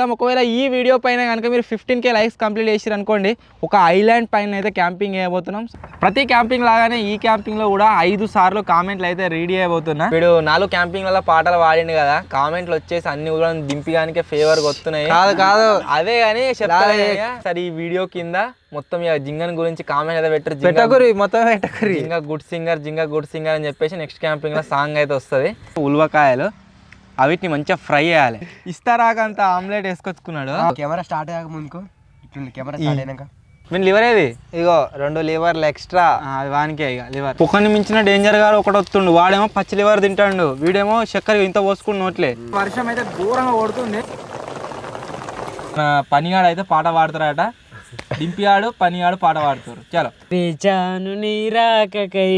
ఒకవేళ ఈ వీడియో పైన కనుక మీరు 15K లైక్స్ కంప్లీట్ చేసిరు అనుకోండి, ఒక ఐలాండ్ పైన అయితే క్యాంపింగ్ చేయబోతున్నాం. ప్రతి క్యాంపింగ్ లాగానే ఈ క్యాంపింగ్ లో కూడా 5 సార్లు కామెంట్లు అయితే రీడ్ చేయబోతున్నా. వీడు 4 క్యాంపింగ్ల పాటలు పాడిండు కదా, కామెంట్లు వచ్చేసి అన్ని ఊళ్ళని దింపిగానికే ఫేవర్ వస్తున్నాయి. కాదు అదే కానీ చెప్తాను సరే, ఈ వీడియో కింద మొత్తం జింగన్ గురించి కామెంట్ అయితే పెట్టకూరి మొత్తం పెట్టకూరి. జింగ గుడ్ సింగర్ అని చెప్పేసి నెక్స్ట్ క్యాంపింగ్ లో సాంగ్ అయితే వస్తుంది. ఉల్వకాయలు అవిటిని మంచిగా ఫ్రై చేయాలి. ఇస్తారాకంత ఆమ్లెట్ వేసుకొచ్చుకున్నాడు. కెమెరా స్టార్ట్ అయ్యాక ముందుకు కెమెరా స్టార్ట్ అయినాక మీరు లివర్ ఏది? ఇగో 2 లివర్లు ఎక్స్ట్రా. అది వానికే ఇక లివర్. ఒకరిని మించిన డేంజర్ గారు ఒకటి వస్తుండు. వాడేమో పచ్చి లివర్ తింటాడు, వీడేమో చక్కెర ఇంత పోసుకుని నోట్లే. వర్షం అయితే ఘోరంగా కొడుతుంది. పనిగాడు అయితే పాట పాడుతారట. దింపియాడు పనిగాడు పాట పాడుతారు. చలో. వేచాను నీరాకై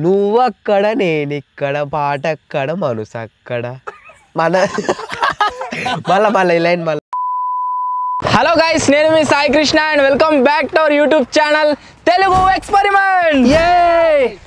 నువ్వక్కడ నేనిక్కడ పాటక్కడ మనసక్కడ మళ్ళీ లైన్ మళ్ళీ. హలో గైస్, నేను మీ Sai Krishna and welcome back to our YouTube channel Telugu experiment.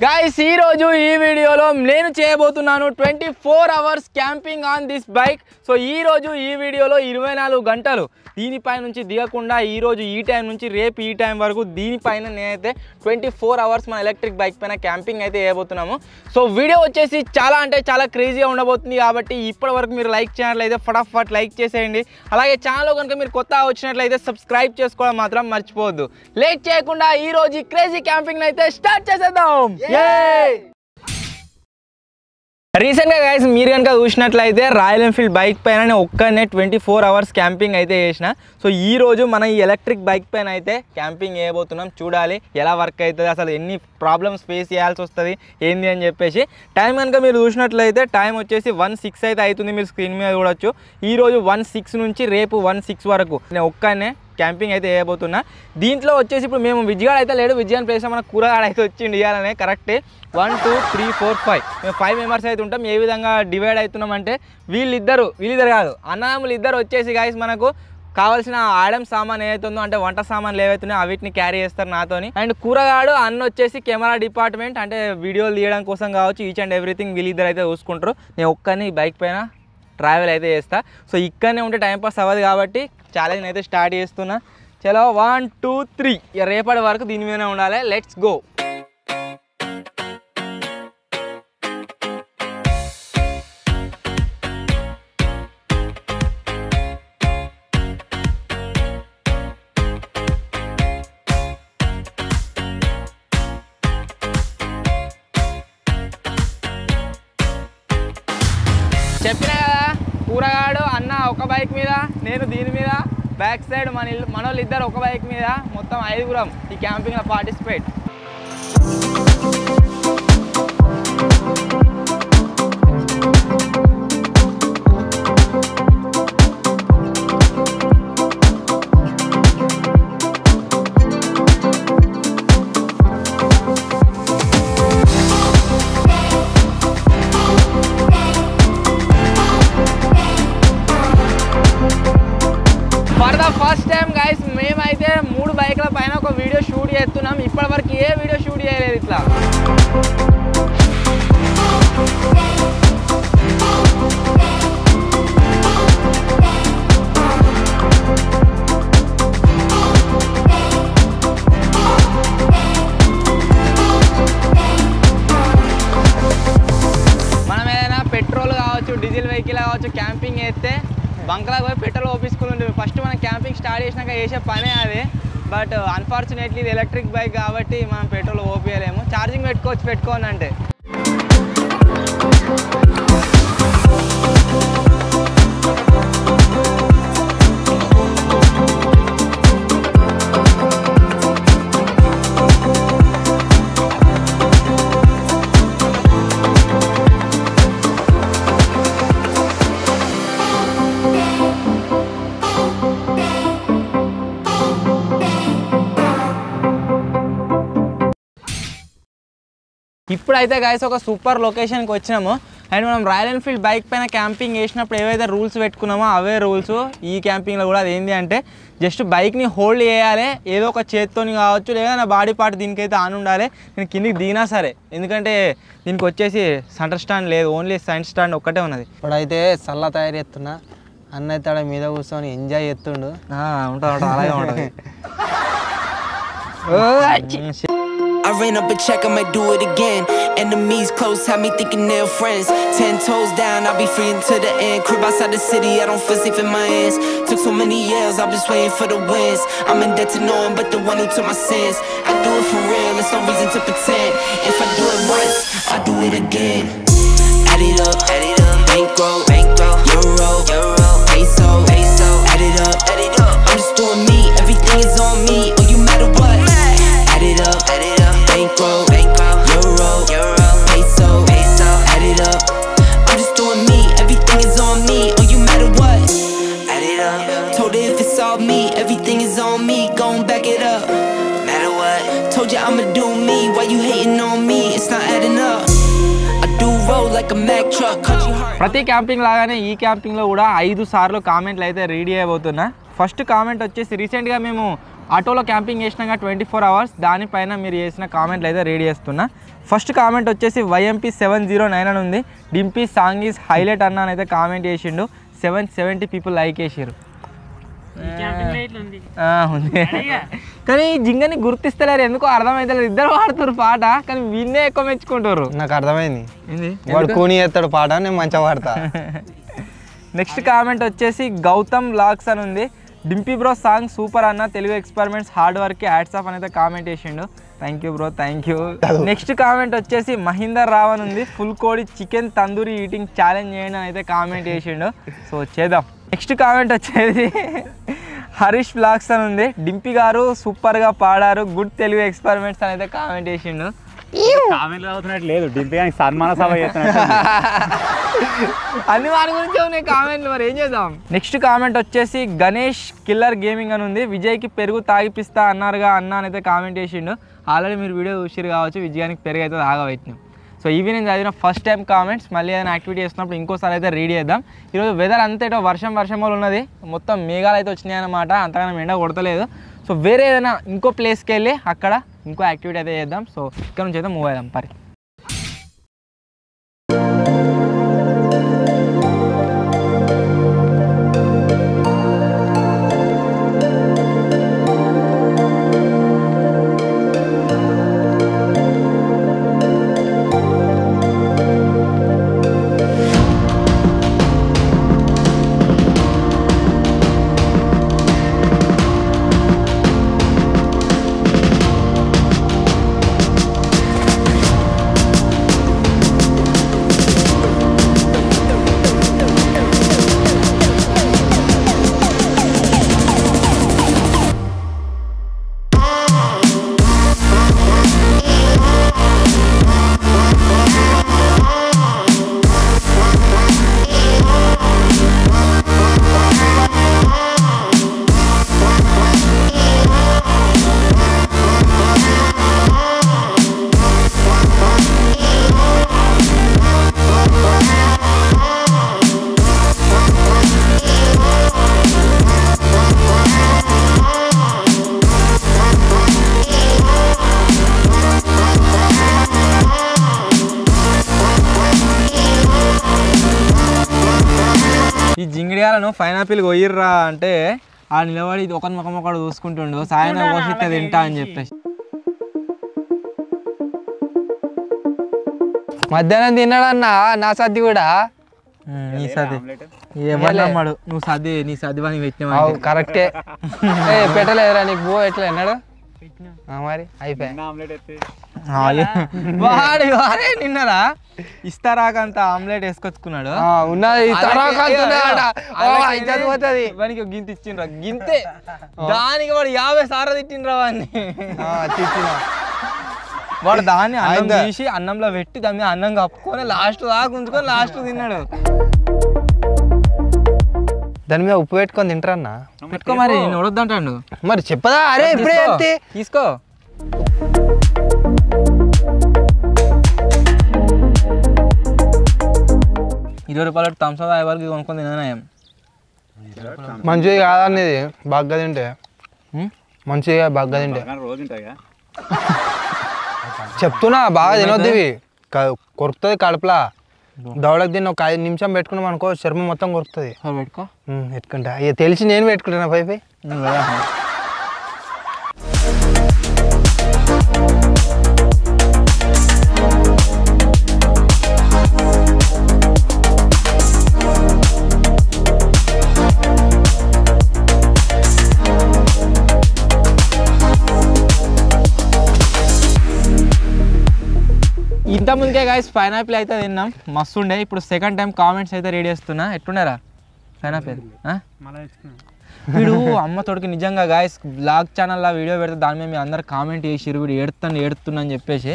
Guys, ఈ రోజు ఈ వీడియోలో నేను చేయబోతున్నాను 24 hours camping on this bike. So ఈ రోజు ఈ వీడియోలో 24 గంటలు దీనిపై నుంచి దిగకుండా ఈ రోజు ఈ టైం నుంచి రేపు ఈ టైం వరకు దీనిపైన నేనైతే 24 అవర్స్ మన ఎలక్ట్రిక్ బైక్ పైన క్యాంపింగ్ అయితే చేయబోతున్నాము. సో వీడియో వచ్చేసి చాలా అంటే చాలా క్రేజీగా ఉండబోతుంది. కాబట్టి ఇప్పటి వరకు మీరు లైక్ చేయాలైతే ఫటాఫట్ లైక్ చేసేయండి. అలాగే ఛానల్ కనుక మీరు కొత్త వచ్చినట్లయితే సబ్స్క్రైబ్ చేసుకోవడం మాత్రం మర్చిపోవద్దు. లేట్ చేయకుండా ఈ రోజు క్రేజీ క్యాంపింగ్ అయితే స్టార్ట్ చేసేద్దాం. రీసెంట్గా గైస్ మీరు కనుక చూసినట్లయితే రాయల్ ఎన్ఫీల్డ్ బైక్ పైన నేను ఒక్కనే 24 అవర్స్ క్యాంపింగ్ అయితే చేసిన. సో ఈ రోజు మనం ఈ ఎలక్ట్రిక్ బైక్ పైన అయితే క్యాంపింగ్ చేయబోతున్నాం. చూడాలి ఎలా వర్క్ అవుతుంది, అసలు ఎన్ని ప్రాబ్లమ్స్ ఫేస్ చేయాల్సి వస్తుంది ఏంది అని చెప్పేసి. టైం కనుక మీరు చూసినట్లయితే టైం వచ్చేసి 1:06 అయితే అవుతుంది. మీరు స్క్రీన్ మీద చూడొచ్చు. ఈరోజు 1:06 నుంచి రేపు 1:06 వరకు నేను ఒక్కనే క్యాంపింగ్ అయితే వేయబోతున్నా. దీంట్లో వచ్చేసి ఇప్పుడు మేము విజయగాడ అయితే లేడు, విజయాన్ ప్లేస్ మన కూరగాడ అయితే వచ్చిండి ఇవ్వాలనే. కరెక్టే 1 2 3 4 5 మేము 5 మెంబర్స్ అయితే ఉంటాం. ఏ విధంగా డివైడ్ అవుతున్నాం అంటే వీళ్ళిద్దరు కాదు, అన్నదమ్ములు ఇద్దరు వచ్చేసి గాయస్ మనకు కావాల్సిన ఆడమ్ సామాన్ ఏదైతుందో అంటే వంట సామాన్లు ఏవైతున్నాయో అవిటిని క్యారీ చేస్తారు నాతోని. అండ్ కూరగాడు అన్న వచ్చేసి కెమెరా డిపార్ట్మెంట్, అంటే వీడియోలు తీయడం కోసం కావచ్చు, ఈచ్ అండ్ ఎవ్రీథింగ్ వీళ్ళిద్దరు అయితే చూసుకుంటారు. నేను ఒక్కని బైక్ పైన ట్రావెల్ అయితే చేస్తా. సో ఇక్కడనే ఉంటే టైంపాస్ అవ్వదు కాబట్టి ఛాలెంజ్ అయితే స్టార్ట్ చేస్తున్నా. చలో 1 2 3 ఇక రేపటి వరకు దీని మీదనే ఉండాలి. Let's go. చెప్పినా కదా, కూరగాడు అన్న ఒక బైక్ మీద, నేను దీని మీద, బ్యాక్ సైడ్ మనోళ్ళు ఇద్దరు ఒక బైక్ మీద, మొత్తం 5గురం ఈ క్యాంపింగ్లో పార్టిసిపేట్. ఫస్ట్ టైం గైస్ మేమైతే 3 బైక్ల పైన ఒక వీడియో షూట్ చేస్తున్నాం. ఇప్పటి వరకు ఏ వీడియో షూట్ చేయలేదు ఇట్లా. మనం ఏదైనా పెట్రోల్ కావచ్చు, డీజిల్ వెహికల్ కావచ్చు, క్యాంపింగ్ చేస్తే బంక్లాగా పోయి పెట్రోల్ ఓపించుకుని ఫస్ట్ మనం క్యాంపింగ్ స్టార్ట్ చేసినాక చేసే పనే అది. బట్ అన్ఫార్చునేట్లీ ఇది ఎలక్ట్రిక్ బైక్ కాబట్టి మనం పెట్రోల్ ఓపియలేము. ఛార్జింగ్ పెట్టుకోని అంటే. ఇప్పుడైతే గైస్ ఒక సూపర్ లొకేషన్కి వచ్చినాము. అండ్ మనం రాయల్ ఎన్ఫీల్డ్ బైక్ పైన క్యాంపింగ్ చేసినప్పుడు ఏవైతే రూల్స్ పెట్టుకున్నామో అవే రూల్స్ ఈ క్యాంపింగ్లో కూడా. అది ఏంటి అంటే జస్ట్ బైక్ని హోల్డ్ చేయాలి, ఏదో ఒక చేత్తోని కావచ్చు, లేదా నా బాడీ పార్ట్ దీనికైతే ఆన్ ఉండాలి. నేను కిందికి దిగినా సరే, ఎందుకంటే దీనికి వచ్చేసి సెంటర్ స్టాండ్ లేదు, ఓన్లీ సైడ్ స్టాండ్ ఒక్కటే ఉన్నది. ఇప్పుడైతే సల్లా తయారు చేస్తున్నా. అన్న అయితే ఆడ మీద కూర్చొని ఎంజాయ్ చేస్తుండు. ఉంటా అలాగే ఉంటుంది. I ran up a check, I might do it again. Enemies close, have me thinking they're friends. 10 toes down, I'll be free until the end. Crib outside the city, I don't feel safe in my hands. Took so many years, I'm just waiting for the wins. I'm in debt to no one but the one who took my sins. I do it for real, there's no reason to pretend. If I do it once, I'll do it again. Add it up, bankroll, euro, peso, add it up, I'm just doing me, everything is on me, oh you matter what. Add it up, bankroll, euro, peso, add it up, I'm just doing me, everything is on me, oh you matter what. Add it up, told her if it's all me, everything is on me, gon' back it up. Matter what, told you I'ma do me, why you hating on me, it's not adding up. ప్రతి camping లాగానే ఈ క్యాంపింగ్లో కూడా 5 సార్లు కామెంట్లు అయితే read చేయబోతున్నా. First comment వచ్చేసి రీసెంట్గా మేము ఆటోలో క్యాంపింగ్ చేసినాక 24 అవర్స్ దానిపైన మీరు చేసిన కామెంట్లు అయితే రీడ్ చేస్తున్నా. ఫస్ట్ కామెంట్ వచ్చేసి YMP709 అని ఉంది. డింపీ సాంగ్ ఈజ్ హైలైట్ అన్న అని అయితే కామెంట్ చేసిండు. 770 పీపుల్ లైక్ చేసిరు. ఉంది కానీ జింగని గుర్తిస్తలేరు, ఎందుకో అర్థమైతలేదు. ఇద్దరు పాడుతారు పాట, కానీ వీళ్ళే ఎక్కువ మెచ్చుకుంటారు. నాకు అర్థమైంది, వాడు కూని చేస్తాడు పాట, నేను మంచిగా పాడతా. నెక్స్ట్ కామెంట్ వచ్చేసి గౌతమ్ లాక్స్ అని ఉంది. డింపీ బ్రో సాంగ్ సూపర్ అన్న, Telugu experiments hard work hats off అని అయితే కామెంట్ చేసిండు. Thank you bro, thank you. Next comment వచ్చేసి మహీందర్ రావ్ అని ఉంది. ఫుల్ కోడి చికెన్ తందూరి ఈటింగ్ ఛాలెంజ్ చేయండి అని అయితే కామెంట్ చేసిండు. సో చేద్దాం. నెక్స్ట్ కామెంట్ వచ్చేసి హరీష్ బ్లాగ్స్ అని ఉంది. డింపీ గారు సూపర్గా పాడారు, గుడ్ తెలుగు ఎక్స్పెరిమెంట్స్ అని అయితే కామెంట్ చేసిండు. కామెంట్లు అవుతున్నట్టు లేదు, డింపీ గారికి సన్మాన సభ చేస్తున్నట్టు. అన్ని వారి గురించి ఉన్నాయి కామెంట్లు, మరి ఏం చేద్దాం. నెక్స్ట్ కామెంట్ వచ్చేసి గణేష్ కిల్లర్ గేమింగ్ అని ఉంది. విజయ్కి పెరుగు తాగిపిస్తా అన్నారుగా అన్న అని అయితే కామెంట్ చేసిండు. ఆల్రెడీ మీరు వీడియో చూసిరు కావచ్చు, విజయానికి పెరుగు అయితే తాగబెట్టినాం. సో ఇవి నేను చదివిన ఫస్ట్ టైం కామెంట్స్. మళ్ళీ ఏదైనా యాక్టివిటీ చేస్తున్నప్పుడు ఇంకోసారి అయితే రీడ్ చేద్దాం. ఈరోజు వెదర్ అంతేటో వర్షం వాళ్ళు ఉన్నది, మొత్తం మేఘాలు అయితే వచ్చినాయి అన్నమాట, అంతగానో ఎండ కొడతలేదు. సో వేరే ఏదైనా ఇంకో ప్లేస్కి వెళ్ళి అక్కడ ఇంకో యాక్టివిటీ అయితే చేద్దాం. సో ఇక్కడ నుంచి అయితే మూవ్ అవుదాం పరి. ఈ జింగిడియాలను పైనాపిల్ కొయ్యిర్రా అంటే ఆ నిలబడి ఒకరి ముఖం ఒకడు చూసుకుంటుండు, సాయం కోసిస్తే తింటా అని చెప్పేసి. మధ్యాహ్నం తిన్నాడన్నా నా సద్ది కూడా. నీ సది ఏమన్నాడు, నువ్వు సది నీ సది అని పెట్టినా కరెక్టే. పెట్టలేదురా నీకు బో ఎట్లా అన్నాడు మరి అయిపోయా. వాడు వారే నిన్నరా ఇస్తారాకంత ఆమ్లెట్ వేసుకొచ్చుకున్నాడు. ఉన్నది వానికి గింత ఇచ్చిండ్రా, గింతే దానికి వాడు 50 సార్లు తిట్టిండ్రా వాడిని. వాడు దాన్ని అన్నం తీసి అన్నంలో పెట్టి దాని మీద అన్నం కప్పుకొని లాస్ట్ దాకా ఉంచుకొని లాస్ట్ తిన్నాడు. దాని మీద ఉప్పు పెట్టుకొని తింటారన్నా. పెట్టుకో మరి, నేను వడొద్దంటాడు మరి చెప్పదా. అరే ఇప్పుడే తీసుకో. ₹20 థమ్స్అప్ వరకు కొనుక్కొని తినయం. మంచిది కాదనేది బాగా తింటే, మంచిగా బాగా తింటే చెప్తున్నా. బాగా తినొద్దు, ఇవి కొరుకుతుంది కడుపులా. దవడకు దీన్ని ఒక 5 నిమిషం పెట్టుకున్నాం అనుకో చర్మం మొత్తం కొరుకుతుంది. పెట్టుకో పెట్టుకుంటా అయ్యా తెలిసి నేను పెట్టుకుంటాను పై ఇంత ముందుకే గాయస్ పైనాపిల్ అయితే తిన్నాం మస్తు ఉండే. ఇప్పుడు సెకండ్ టైం కామెంట్స్ అయితే రెడీ చేస్తున్నా. ఎట్లున్నారా పైనాపిల్? వీడు అమ్మ తోడికి నిజంగా గాయస్ బ్లాగ్ ఛానల్లో వీడియో పెడితే దాని మీద మీరు అందరు కామెంట్ చేసిరు వీడు ఏడుతున్నా అని చెప్పేసి.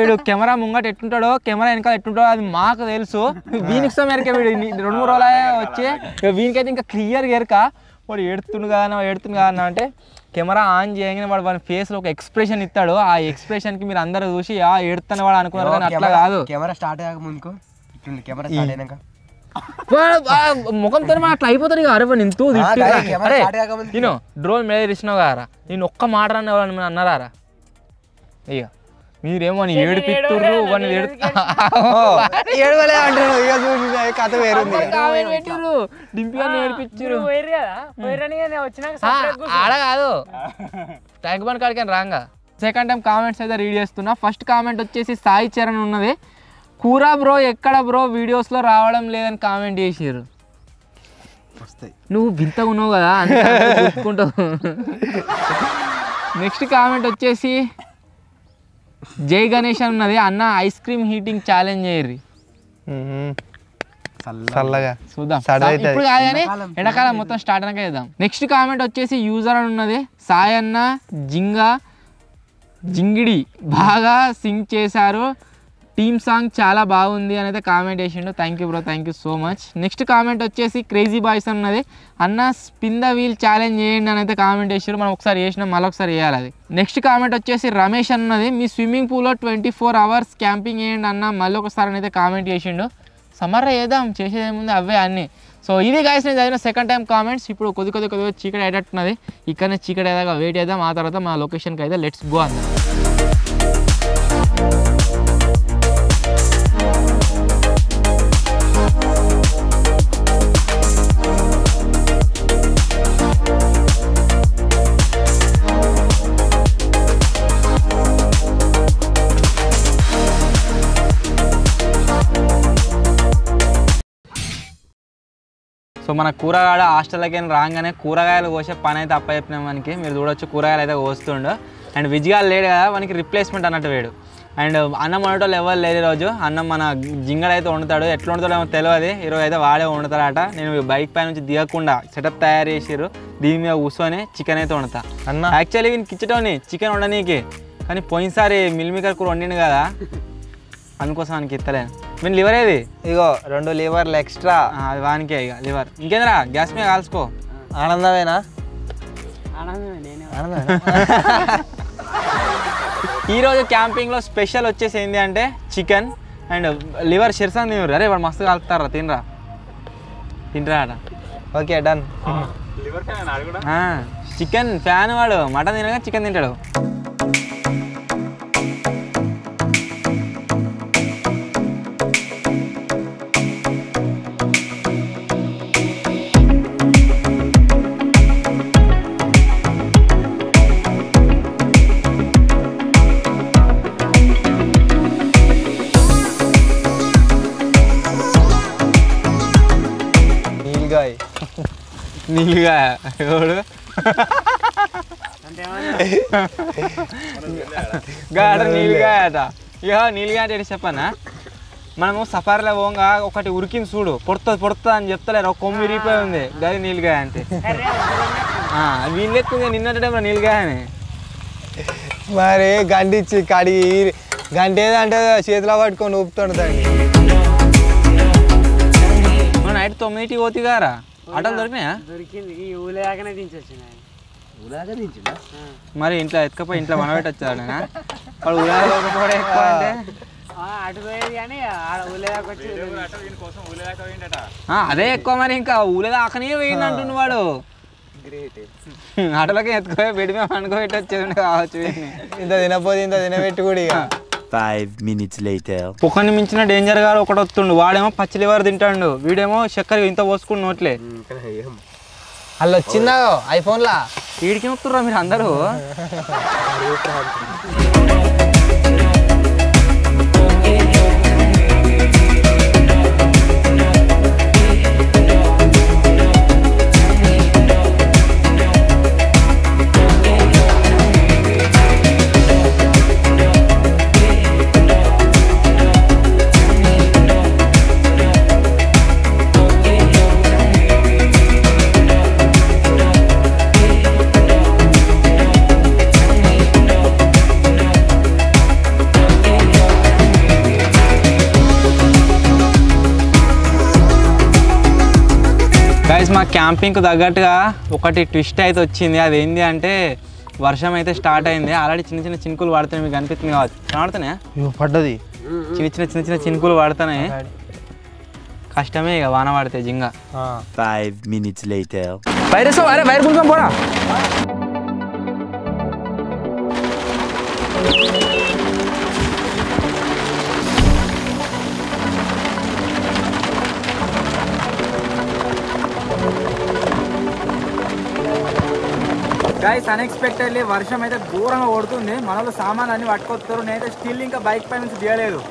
వీడు కెమెరా ముంగట ఎట్టుంటాడో కెమెరా వెనకాల ఎట్టుంటాడో అది మాకు తెలుసు. వీనికి సమయానికే వీడు 2-3 రోజులు వచ్చి వీనికైతే ఇంకా క్లియర్గా ఎరక వాడు ఏడుతుండు కదా అంటే కెమెరా ఆన్ చేయగానే వాడు వాళ్ళ ఫేస్లో ఒక ఎక్స్ప్రెషన్ ఇస్తాడు. ఆ ఎక్స్ప్రెషన్కి మీరు అందరూ చూసి ఏడుతాను వాడు అనుకున్నారు కానీ అట్లా కాదు. కెమెరా స్టార్ట్ అయ్యాక ముందుకు కెమెరా స్టార్ట్ అయినాక ముఖంతో అట్లా అయిపోతాడు ఇక. అరే నింతూ నేను డ్రోన్ మీద ఇచ్చినావు కదా నేను ఒక్క మాట అన్న అన్నారా ఇక మీరేమో అని ఏడిపిస్తుర్రు ఏడిపించారు ఆడ కాదు ట్యాంక్ బండ్ కాడికి రాంగా. సెకండ్ టైం కామెంట్స్ అయితే రీడ్ చేస్తున్నా. ఫస్ట్ కామెంట్ వచ్చేసి సాయి చరణ్ ఉన్నది. కూర బ్రో ఎక్కడ బ్రో వీడియోస్లో రావడం లేదని కామెంట్ చేసారు. నువ్వు వింతగా ఉన్నావు కదా అనుకుంటావు. నెక్స్ట్ కామెంట్ వచ్చేసి జై గణేష్ ఉన్నది. అన్న ఐస్ క్రీమ్ హీటింగ్ ఛాలెంజ్ చేయర్రి చల్లగా చూద్దాం. ఇప్పుడు కాదు కానీ ఎండాకాలం మొత్తం స్టార్ట్ అయినాక చేద్దాం. నెక్స్ట్ కామెంట్ వచ్చేసి యూజర్ అని ఉన్నది. సాయి అన్న జింగిడి బాగా సింగ్ చేశారు టీమ్ సాంగ్ చాలా బాగుంది అని అయితే కామెంట్ చేసిండు. Thank you bro, thank you so much. Next comment వచ్చేసి క్రేజీ బాయ్స్ ఉన్నది. అన్న స్పిన్ ద వీల్ ఛాలెంజ్ చేయండి అని అయితే కామెంట్ చేసారు. మనం ఒకసారి చేసినాం మళ్ళీ ఒకసారి చేయాలి అది. నెక్స్ట్ కామెంట్ వచ్చేసి రమేష్ అన్నది. మీ స్విమ్మింగ్ పూల్లో 24 hours క్యాంపింగ్ చేయండి అన్న మళ్ళీ ఒకసారి అని అయితే కామెంట్ చేసిండు. సమ్మర్లో చేద్దాం చేసేది ఏముంది అవే అన్నీ. సో ఇది గాయస్ నేను చదివిన సెకండ్ టైం కామెంట్స్. ఇప్పుడు కొద్దిగా చీకటి అయ్యేటట్టున్నది. ఇక్కడనే చీకటి అయ్యాక వెయిట్ చేద్దాం. ఆ తర్వాత మా లొకేషన్కి అయితే లెట్స్ గో అన్న. సో మన కూరగాయల హాస్టల్కి రాగానే కూరగాయలు కోసే పని అయితే అప్పచెప్పినాం మనకి. మీరు చూడొచ్చు కూరగాయలు అయితే కోస్తుండు. అండ్ విజయాలు లేడు కదా మనకి రిప్లేస్మెంట్ అన్నట్టు వేడు. అండ్ అన్నం వండటోళ్ళు ఎవరు లేరు ఈరోజు. అన్నం మన జింగడ అయితే వండుతాడు. ఎట్లా వండుతాడో ఏమో తెలియదు. ఈరోజు అయితే వాడే వండుతాడట. నేను బైక్ పై నుంచి దిగకుండా సెటప్ తయారు చేసిర్రు. దీని మీద కూర్చొని చికెన్ అయితే వండుతా అన్న. యాక్చువల్లీ వీనికి ఇచ్చటోని చికెన్ వండనీకి కానీ పోయినసారి మిల్ మేకర్ కూర వండిండు కదా అందుకోసం వానికి ఇస్తలేను. మీరు లివర్ ఏది? ఇగో 2 లివర్లు ఎక్స్ట్రా. అది వానికే ఇక లివర్. ఇంకేంద్రా గ్యాస్ మీద కాల్చుకో. ఆనందమేనా? ఈరోజు క్యాంపింగ్లో స్పెషల్ వచ్చేసి ఏంటి అంటే చికెన్ అండ్ లివర్ షిర్సాన్ తినరు. అరే వాడు మస్తు కలుపుతారా తినరా అట. Okay done. చికెన్ ఫ్యాన్ వాడు. మటన్ తినగా చికెన్ తింటాడు. నీళ్ళుగా ఎవడు గాడ నీళ్ళుగా అట. ఇక నీళ్ళుగా అంటే చెప్పనా మనము సఫారీలో పోగా ఒకటి ఉరికింది చూడు పొడుతుంది అని చెప్తలేరు. ఒక కొమ్మి విరిగిపోయి ఉంది గది నీళ్ళుగా అంటే. వీళ్ళు ఎక్కువ నిన్నటే మన నీళ్ళుగా అని మరి గండిచ్చి కడిగి గంట ఏదంటే చేతిలో పట్టుకొని ఊపుతాడు దాన్ని. నైట్ 9కి పోతి గారా ఆటోలు దొరికినాయా? మరి ఇంట్లో ఎత్తుకపోయి ఇంట్లో మనబెట్టి వచ్చాడు నేను. వాడు ఊళ్ళోకపోవడం ఎక్కువ అంటే అదే ఎక్కువ. మరి ఇంకా ఊళ్ళో దాకనే వేయండి అంటుండు వాడు. ఆటోలకి ఎత్తుకోపోయి బెడ్ మేము అనుకోబెట్టి వచ్చేది కావచ్చు. ఇంత తినపోతే ఇంత తినబెట్టి కూడా ఇక 5 minutes later. పొక్కని మించిన డేంజర్ గారు ఒకటి వస్తుండు. వాడేమో పచ్చి లివర్ తింటాడు, వీడేమో చక్కెర ఇంత పోసుకుని నోట్లే. అలా వచ్చిందా ఐఫోన్లా? వీడికి వస్తుర్రా మీరు అందరూ? గైస్ మా క్యాంపింగ్కి తగ్గట్టుగా ఒకటి ట్విస్ట్ అయితే వచ్చింది. అదేంటి అంటే వర్షం అయితే స్టార్ట్ అయింది. ఆల్రెడీ చిన్న చిన్న చినుకులు పడుతున్నాయి, మీకు కనిపిస్తుంది కావచ్చు. కనబడుతున్నాయా? పడ్డది. చిన్న చిన్న చినుకులు పడుతున్నాయి. కష్టమే ఇక వాన పడితే జింగా. 5 minutes later. వైరస్ అరే వైర్ కొంచెం పోరా. గైస్ అన్ఎక్స్పెక్టెడ్లీ వర్షం అయితే ఘోరంగా కొడుతుంది. మనలో సామాన్లు అన్ని పట్టుకొస్తారు. నేనైతే స్టిల్ ఇంకా బైక్ పై నుంచి దిగలేదు.